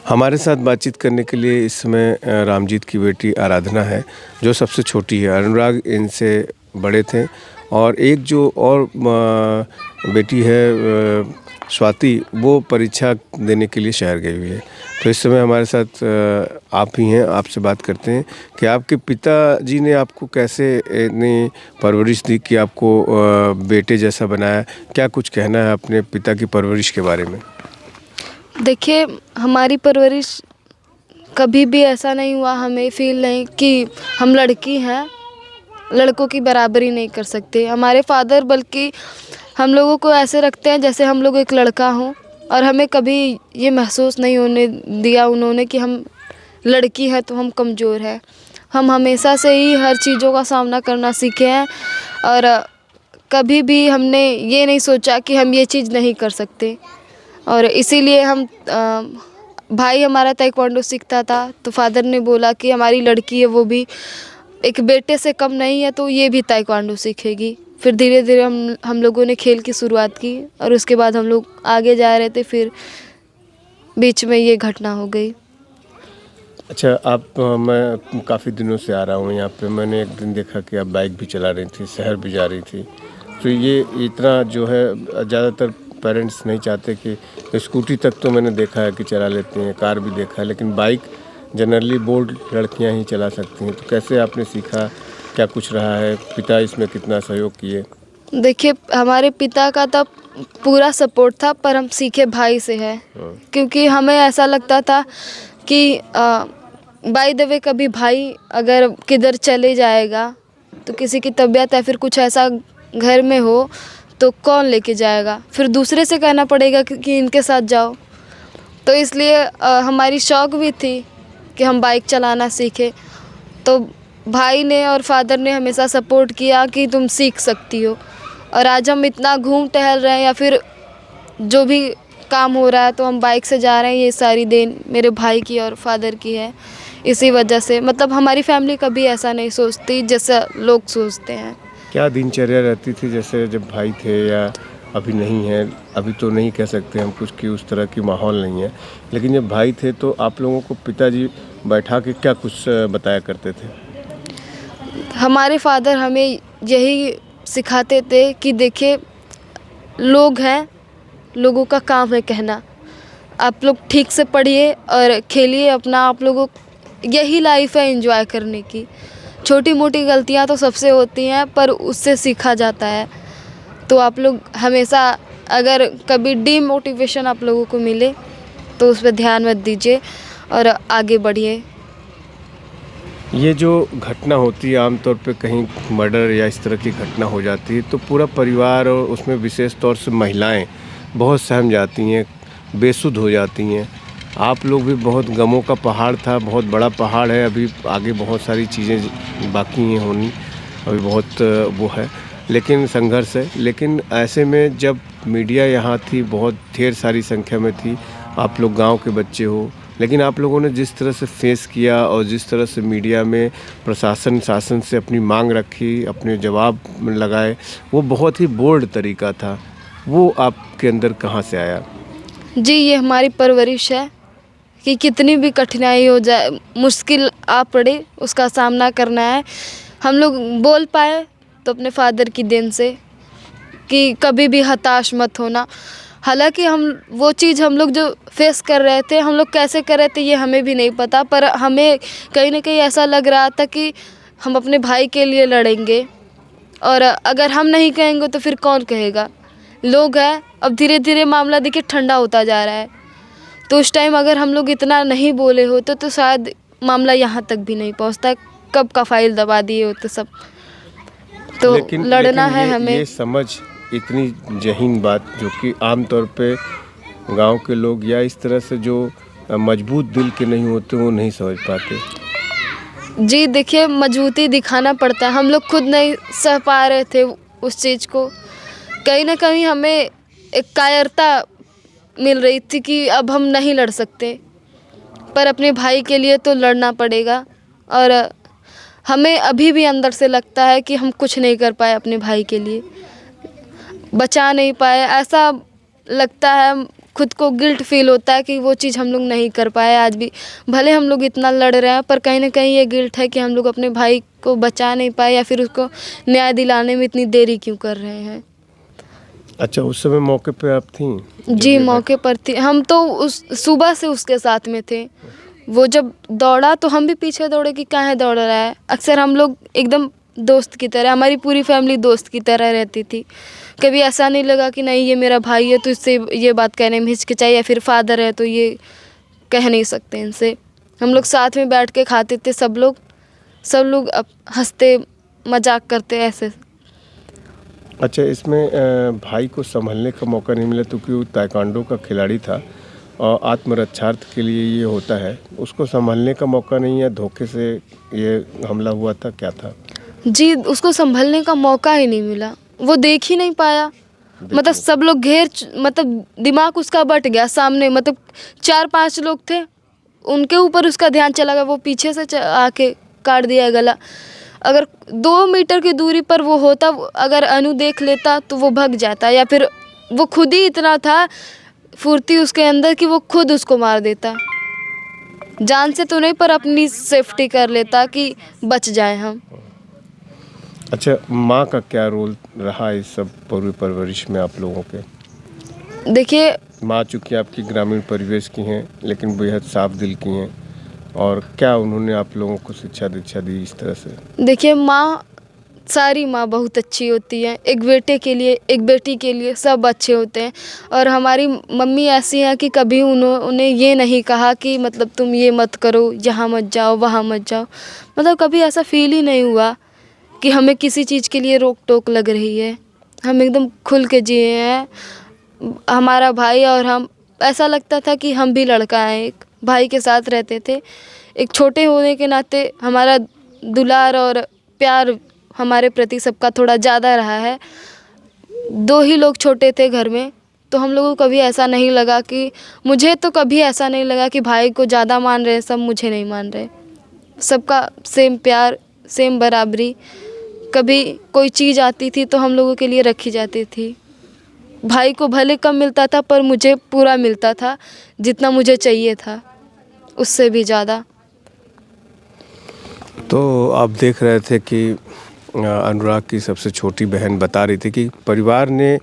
हमारे साथ बातचीत करने के लिए इस समय रामजीत की बेटी आराधना है, जो सबसे छोटी है। अनुराग इनसे बड़े थे और एक जो और बेटी है स्वाति, वो परीक्षा देने के लिए शहर गई हुई है। तो इस समय हमारे साथ आप ही हैं, आपसे बात करते हैं कि आपके पिताजी ने आपको कैसे इतनी परवरिश दी कि आपको बेटे जैसा बनाया। क्या कुछ कहना है अपने पिता की परवरिश के बारे में? देखिए, हमारी परवरिश कभी भी ऐसा नहीं हुआ, हमें फील नहीं कि हम लड़की हैं, लड़कों की बराबरी नहीं कर सकते। हमारे फादर बल्कि हम लोगों को ऐसे रखते हैं जैसे हम लोग एक लड़का हों, और हमें कभी ये महसूस नहीं होने दिया उन्होंने कि हम लड़की हैं तो हम कमज़ोर हैं। हम हमेशा से ही हर चीज़ों का सामना करना सीखे हैं और कभी भी हमने ये नहीं सोचा कि हम ये चीज़ नहीं कर सकते। और इसीलिए हम भाई हमारा ताइक्वांडो सीखता था, तो फादर ने बोला कि हमारी लड़की है, वो भी एक बेटे से कम नहीं है, तो ये भी ताइक्वांडो सीखेगी। फिर धीरे धीरे हम लोगों ने खेल की शुरुआत की और उसके बाद हम लोग आगे जा रहे थे, फिर बीच में ये घटना हो गई। अच्छा, आप मैं काफ़ी दिनों से आ रहा हूँ यहाँ पे। मैंने एक दिन देखा कि आप बाइक भी चला रही थी, शहर भी जा रही थी। तो ये इतना जो है, ज़्यादातर पेरेंट्स नहीं चाहते कि स्कूटी तक तो मैंने देखा है कि चला लेते हैं, कार भी देखा है, लेकिन बाइक जनरली बोल्ड लड़कियाँ ही चला सकती हैं। तो कैसे आपने सीखा, क्या कुछ रहा है, पिता इसमें कितना सहयोग किए? देखिए, हमारे पिता का तो पूरा सपोर्ट था, पर हम सीखे भाई से है। क्योंकि हमें ऐसा लगता था कि बाय द वे कभी भाई अगर किधर चले जाएगा, तो किसी की तबीयत या फिर कुछ ऐसा घर में हो तो कौन लेके जाएगा, फिर दूसरे से कहना पड़ेगा कि इनके साथ जाओ। तो इसलिए हमारी शौक़ भी थी कि हम बाइक चलाना सीखें। तो भाई ने और फादर ने हमेशा सपोर्ट किया कि तुम सीख सकती हो, और आज हम इतना घूम टहल रहे हैं या फिर जो भी काम हो रहा है तो हम बाइक से जा रहे हैं। ये सारी देन मेरे भाई की और फादर की है। इसी वजह से मतलब हमारी फैमिली कभी ऐसा नहीं सोचती जैसा लोग सोचते हैं। क्या दिनचर्या रहती थी जैसे जब भाई थे, या अभी नहीं है? अभी तो नहीं कह सकते हम कुछ कि उस तरह की माहौल नहीं है, लेकिन जब भाई थे तो आप लोगों को पिताजी बैठा के क्या कुछ बताया करते थे? हमारे फादर हमें यही सिखाते थे कि देखिए, लोग हैं, लोगों का काम है कहना। आप लोग ठीक से पढ़िए और खेलिए अपना। आप लोगों, यही लाइफ है एंजॉय करने की। छोटी मोटी गलतियां तो सबसे होती हैं, पर उससे सीखा जाता है। तो आप लोग हमेशा, अगर कभी डीमोटिवेशन आप लोगों को मिले तो उस पर ध्यान मत दीजिए और आगे बढ़िए। ये जो घटना होती है आमतौर पे, कहीं मर्डर या इस तरह की घटना हो जाती है तो पूरा परिवार और उसमें विशेष तौर से महिलाएं बहुत सहम जाती हैं, बेसुध हो जाती हैं। आप लोग भी, बहुत गमों का पहाड़ था, बहुत बड़ा पहाड़ है, अभी आगे बहुत सारी चीज़ें बाकी हैं होनी, अभी बहुत वो है, लेकिन संघर्ष है। लेकिन ऐसे में जब मीडिया यहाँ थी, बहुत ढेर सारी संख्या में थी, आप लोग गांव के बच्चे हो, लेकिन आप लोगों ने जिस तरह से फेस किया और जिस तरह से मीडिया में प्रशासन शासन से अपनी मांग रखी, अपने जवाब लगाए, वो बहुत ही बोल्ड तरीका था। वो आपके अंदर कहाँ से आया? जी, ये हमारी परवरिश है कि कितनी भी कठिनाई हो जाए, मुश्किल आ पड़े, उसका सामना करना है। हम लोग बोल पाए तो अपने फादर की देन से कि कभी भी हताश मत होना। हालांकि हम वो चीज़ हम लोग जो फेस कर रहे थे, हम लोग कैसे कर रहे थे ये हमें भी नहीं पता, पर हमें कहीं ना कहीं ऐसा लग रहा था कि हम अपने भाई के लिए लड़ेंगे, और अगर हम नहीं कहेंगे तो फिर कौन कहेगा। लोग हैं। अब धीरे धीरे मामला देखिए ठंडा होता जा रहा है, तो उस टाइम अगर हम लोग इतना नहीं बोले होते तो शायद मामला यहाँ तक भी नहीं पहुँचता, कब का फाइल दबा दिए होते सब। तो लड़ना है हमें। ये समझ, इतनी जहीन बात जो कि आमतौर पे गांव के लोग या इस तरह से जो मजबूत दिल के नहीं होते वो नहीं समझ पाते। जी देखिए, मजबूती दिखाना पड़ता है। हम लोग खुद नहीं सह पा रहे थे उस चीज़ को। कहीं ना कहीं हमें एक कायरता मिल रही थी कि अब हम नहीं लड़ सकते, पर अपने भाई के लिए तो लड़ना पड़ेगा। और हमें अभी भी अंदर से लगता है कि हम कुछ नहीं कर पाए, अपने भाई के लिए बचा नहीं पाए। ऐसा लगता है, खुद को गिल्ट फील होता है कि वो चीज़ हम लोग नहीं कर पाए आज भी। भले हम लोग इतना लड़ रहे हैं पर कहीं ना कहीं ये गिल्ट है कि हम लोग अपने भाई को बचा नहीं पाए या फिर उसको न्याय दिलाने में इतनी देरी क्यों कर रहे हैं। अच्छा, उस समय मौके पे आप थीं? जी मौके पर थी। हम तो उस सुबह से उसके साथ में थे। वो जब दौड़ा तो हम भी पीछे दौड़े कि काहे दौड़ रहा है। अक्सर हम लोग एकदम दोस्त की तरह, हमारी पूरी फैमिली दोस्त की तरह रहती थी। कभी ऐसा नहीं लगा कि नहीं ये मेरा भाई है तो इससे ये बात कहने में हिचकिचाई, या फिर फादर है तो ये कह नहीं सकते इनसे। हम लोग साथ में बैठ के खाते थे सब लोग हंसते मजाक करते ऐसे। अच्छा, इसमें भाई को संभलने का मौका नहीं मिला क्योंकि वो ताइक्वांडो का खिलाड़ी था और आत्मरक्षार्थ के लिए ये होता है, उसको संभलने का मौका नहीं है, धोखे से ये हमला हुआ था, क्या था? जी उसको संभलने का मौका ही नहीं मिला, वो देख ही नहीं पाया। मतलब सब लोग मतलब दिमाग उसका बट गया सामने, मतलब 4-5 लोग थे उनके ऊपर उसका ध्यान चला गया। वो पीछे से आके काट दिया गला। अगर 2 मीटर की दूरी पर वो होता, अगर अनु देख लेता तो वो भाग जाता, या फिर वो खुद ही इतना था फुर्ती उसके अंदर कि वो खुद उसको मार देता। जान से तो नहीं पर अपनी सेफ्टी कर लेता कि बच जाए हम। अच्छा, माँ का क्या रोल रहा इस सब पूरी परवरिश में आप लोगों के? देखिए माँ चूँकि आपकी ग्रामीण परिवेश की हैं लेकिन बेहद साफ दिल की हैं, और क्या उन्होंने आप लोगों को शिक्षा दीक्षा दी इस तरह से? देखिए सारी माँ बहुत अच्छी होती है। एक बेटे के लिए, एक बेटी के लिए सब अच्छे होते हैं। और हमारी मम्मी ऐसी हैं कि कभी उन्होंने ये नहीं कहा कि मतलब तुम ये मत करो, यहाँ मत जाओ, वहाँ मत जाओ। मतलब कभी ऐसा फील ही नहीं हुआ कि हमें किसी चीज़ के लिए रोक टोक लग रही है। हम एकदम खुल के जिए हैं, हमारा भाई और हम। ऐसा लगता था कि हम भी लड़का हैं, एक भाई के साथ रहते थे। एक छोटे होने के नाते हमारा दुलार और प्यार हमारे प्रति सबका थोड़ा ज़्यादा रहा है। 2 ही लोग छोटे थे घर में, तो हम लोगों को कभी ऐसा नहीं लगा कि, मुझे तो कभी ऐसा नहीं लगा कि भाई को ज़्यादा मान रहे सब मुझे नहीं मान रहे। सबका सेम प्यार, सेम बराबरी। कभी कोई चीज़ आती थी तो हम लोगों के लिए रखी जाती थी। भाई को भले कम मिलता था पर मुझे पूरा मिलता था, जितना मुझे चाहिए था उससे भी ज़्यादा। तो आप देख रहे थे कि अनुराग की सबसे छोटी बहन बता रही थी कि परिवार ने,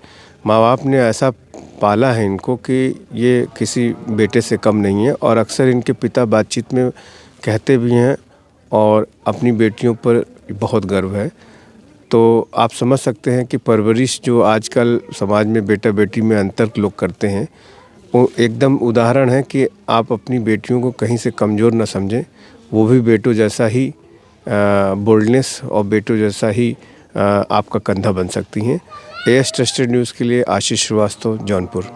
माँ बाप ने ऐसा पाला है इनको कि ये किसी बेटे से कम नहीं है, और अक्सर इनके पिता बातचीत में कहते भी हैं और अपनी बेटियों पर बहुत गर्व है। तो आप समझ सकते हैं कि परवरिश जो आजकल समाज में बेटा बेटी में अंतर लोग करते हैं, वो एकदम उदाहरण है कि आप अपनी बेटियों को कहीं से कमज़ोर ना समझें। वो भी बेटों जैसा ही बोल्डनेस और बेटों जैसा ही आपका कंधा बन सकती हैं। एएस ट्रस्टेड न्यूज़ के लिए आशीष श्रीवास्तव, जौनपुर।